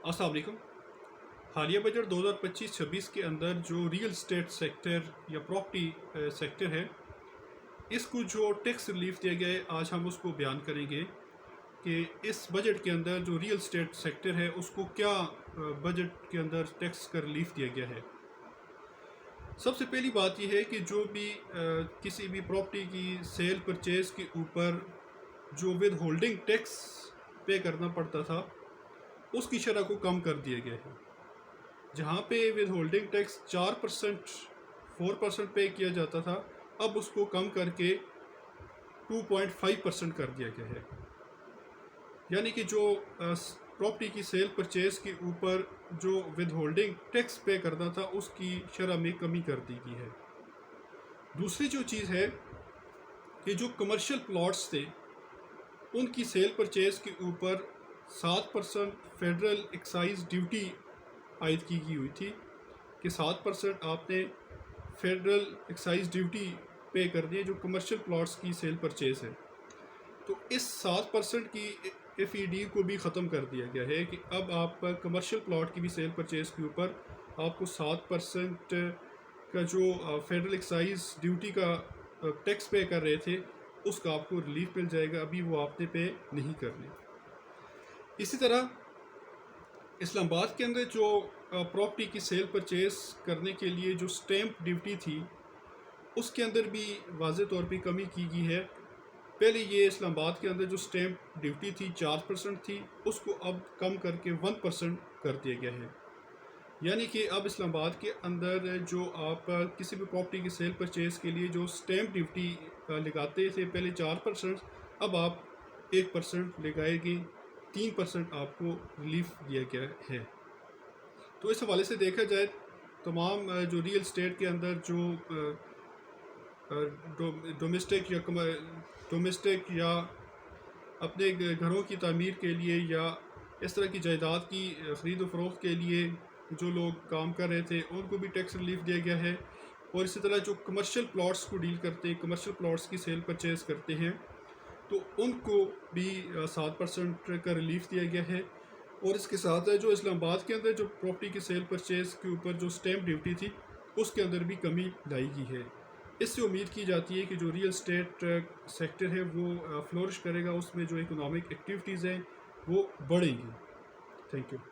السلام علیکم۔ حالیہ بجٹ 2025-26 کے اندر جو ریئل اسٹیٹ سیکٹر یا پراپرٹی سیکٹر ہے، اس کو جو ٹیکس ریلیف دیا گیا ہے، آج ہم اس کو بیان کریں گے کہ اس بجٹ کے اندر جو ریئل اسٹیٹ سیکٹر ہے اس کو کیا بجٹ کے اندر ٹیکس کا ریلیف دیا گیا ہے۔ سب سے پہلی بات یہ ہے کہ جو بھی کسی بھی پراپرٹی کی سیل پرچیز کے اوپر جو ود ہولڈنگ ٹیکس پے کرنا پڑتا تھا، اس کی شرح کو کم کر دیا گیا ہے۔ جہاں پہ ود ہولڈنگ ٹیکس 4% پے کیا جاتا تھا، اب اس کو کم کر کے 2.5% کر دیا گیا ہے۔ یعنی کہ جو پراپرٹی کی سیل پرچیز کے اوپر جو ود ہولڈنگ ٹیکس پے کرنا تھا، اس کی شرح میں کمی کر دی گئی ہے۔ دوسری جو چیز ہے کہ جو کمرشل پلاٹس تھے، ان کی سیل پرچیز کے اوپر 7% فیڈرل ایکسائز ڈیوٹی عائد کی گئی ہوئی تھی کہ 7% آپ نے فیڈرل ایکسائز ڈیوٹی پے کر دی ہے جو کمرشل پلاٹس کی سیل پرچیز ہے۔ تو اس 7% کی ایف ای ڈی کو بھی ختم کر دیا گیا ہے کہ اب آپ کمرشل پلاٹ کی بھی سیل پرچیز کے اوپر آپ کو 7% کا جو فیڈرل ایکسائز ڈیوٹی کا ٹیکس پے کر رہے تھے، اس کا آپ کو ریلیف مل جائے گا، ابھی وہ آپ نے پے نہیں کرنے۔ اسی طرح اسلام آباد کے اندر جو پراپرٹی کی سیل پرچیز کرنے کے لیے جو سٹیمپ ڈیوٹی تھی، اس کے اندر بھی واضح طور پہ کمی کی گئی ہے۔ پہلے یہ اسلام آباد کے اندر جو سٹیمپ ڈیوٹی تھی 4% تھی، اس کو اب کم کر کے 1% کر دیا گیا ہے۔ یعنی کہ اب اسلام آباد کے اندر جو آپ کسی بھی پراپرٹی کی سیل پرچیز کے لیے جو سٹیمپ ڈیوٹی لگاتے تھے پہلے 4%، اب آپ 1% لگائے گے، 3% آپ کو ریلیف دیا گیا ہے۔ تو اس حوالے سے دیکھا جائے، تمام جو ریئل اسٹیٹ کے اندر جو ڈومیسٹک یا اپنے گھروں کی تعمیر کے لیے یا اس طرح کی جائیداد کی خرید و فروخت کے لیے جو لوگ کام کر رہے تھے، ان کو بھی ٹیکس ریلیف دیا گیا ہے۔ اور اسی طرح جو کمرشل پلاٹس کو ڈیل کرتے ہیں، کمرشل پلاٹس کی سیل پرچیز کرتے ہیں، تو ان کو بھی 7% کا ریلیف دیا گیا ہے۔ اور اس کے ساتھ جو اسلام آباد کے اندر جو پراپرٹی کی سیل پرچیز کے اوپر جو سٹیمپ ڈیوٹی تھی، اس کے اندر بھی کمی لائی گئی ہے۔ اس سے امید کی جاتی ہے کہ جو ریئل اسٹیٹ سیکٹر ہے وہ فلورش کرے گا، اس میں جو اکنامک ایکٹیویٹیز ہیں وہ بڑھیں گی۔ Thank you.